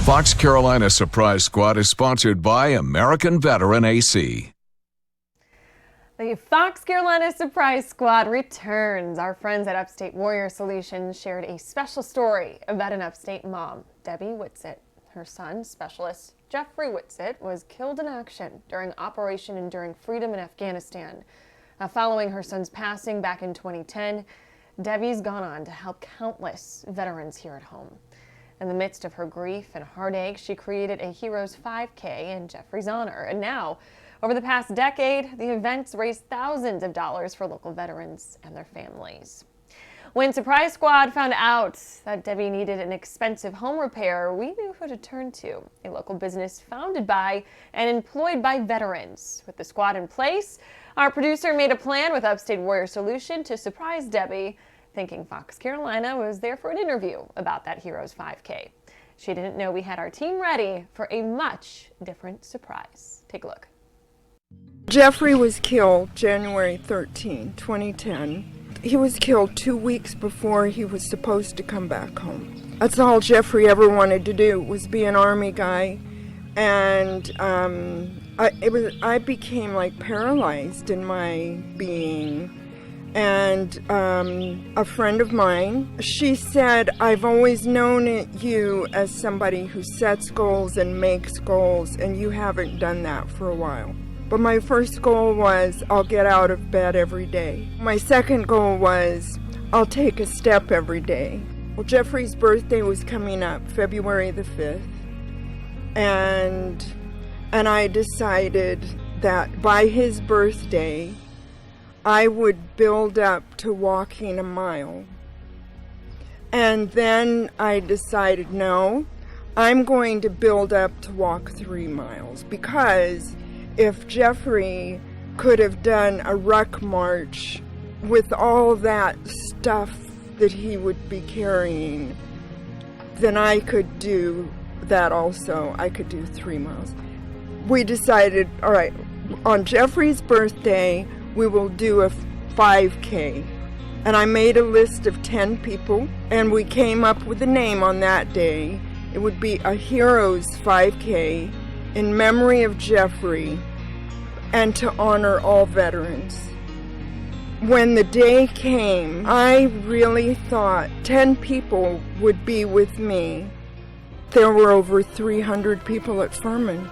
Fox Carolina Surprise Squad is sponsored by American Veteran AC. The Fox Carolina Surprise Squad returns. Our friends at Upstate Warrior Solutions shared a special story about an Upstate mom, Debbie Whitsitt. Her son, specialist Jeffrey Whitsitt, was killed in action during Operation Enduring Freedom in Afghanistan. Following her son's passing back in 2010, Debbie's gone on to help countless veterans here at home. In the midst of her grief and heartache, she created a Heroes 5K in Jeffrey's honor. And now, over the past decade, the event's raised thousands of dollars for local veterans and their families. When Surprise Squad found out that Debbie needed an expensive home repair, we knew who to turn to, a local business founded by and employed by veterans. With the squad in place, our producer made a plan with Upstate Warrior Solution to surprise Debbie, thinking Fox Carolina was there for an interview about that Heroes 5K. She didn't know we had our team ready for a much different surprise. Take a look. Jeffrey was killed January 13, 2010. He was killed 2 weeks before he was supposed to come back home. That's all Jeffrey ever wanted to do, was be an Army guy. And I became like paralyzed in my being. And a friend of mine, she said, I've always known you as somebody who sets goals and makes goals, and you haven't done that for a while. But my first goal was, I'll get out of bed every day. My second goal was, I'll take a step every day. Well, Jeffrey's birthday was coming up, February the 5th, and I decided that by his birthday, I would build up to walking a mile. And then I decided, no, I'm going to build up to walk 3 miles, because if Jeffrey could have done a ruck march with all that stuff that he would be carrying, then I could do that also. I could do 3 miles. We decided, all right, on Jeffrey's birthday, we will do a 5K. And I made a list of 10 people, and we came up with a name on that day. It would be a Heroes 5K in memory of Jeffrey and to honor all veterans. When the day came, I really thought 10 people would be with me. There were over 300 people at Furman.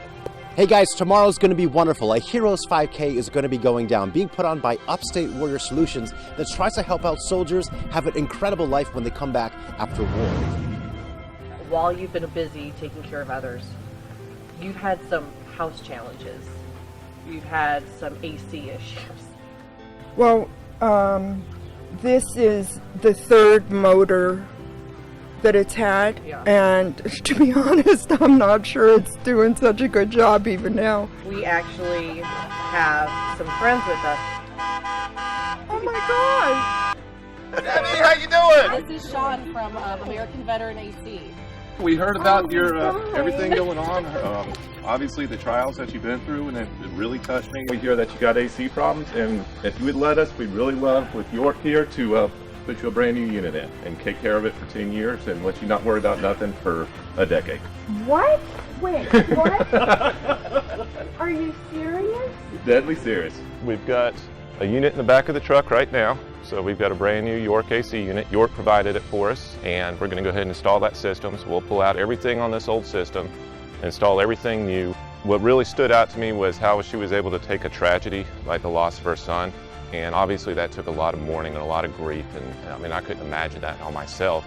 Hey guys, tomorrow's going to be wonderful. A Heroes 5K is going to be going down, being put on by Upstate Warrior Solutions that tries to help out soldiers have an incredible life when they come back after war. While you've been busy taking care of others, you've had some house challenges. You've had some AC issues. Well, this is the 3rd motor that it's had, and to be honest, I'm not sure it's doing such a good job even now. We actually have some friends with us. Oh my God! Debbie, how you doing? This is Sean from American Veteran AC. We heard about your everything going on. Obviously, the trials that you've been through, and it really touched me. We hear that you got AC problems, and if you would let us, we'd really love with York here to put you a brand new unit in and take care of it for 10 years and let you not worry about nothing for a decade. What? Wait, what? Are you serious? Deadly serious. We've got a unit in the back of the truck right now. So we've got a brand new York AC unit. York provided it for us, and we're going to go ahead and install that system. So we'll pull out everything on this old system, install everything new. What really stood out to me was how she was able to take a tragedy like the loss of her son. And obviously that took a lot of mourning and a lot of grief, and I mean, I couldn't imagine that on myself.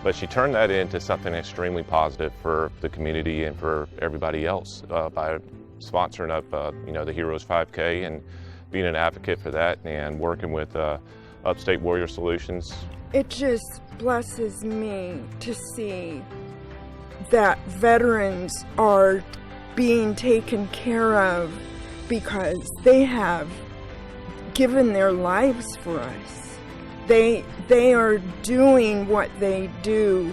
But she turned that into something extremely positive for the community and for everybody else by sponsoring up, the Heroes 5K and being an advocate for that and working with Upstate Warrior Solutions. It just blesses me to see that veterans are being taken care of because they have given their lives for us. They are doing what they do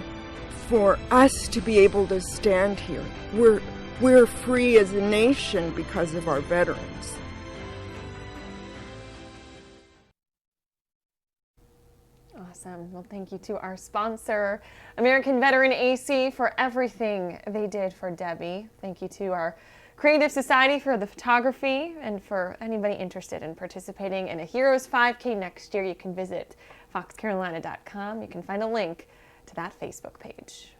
for us to be able to stand here. We're free as a nation because of our veterans. Awesome. Well, thank you to our sponsor, American Veteran AC, for everything they did for Debbie. Thank you to our Creative Society for the photography, and for anybody interested in participating in a Heroes 5K next year, you can visit foxcarolina.com. You can find a link to that Facebook page.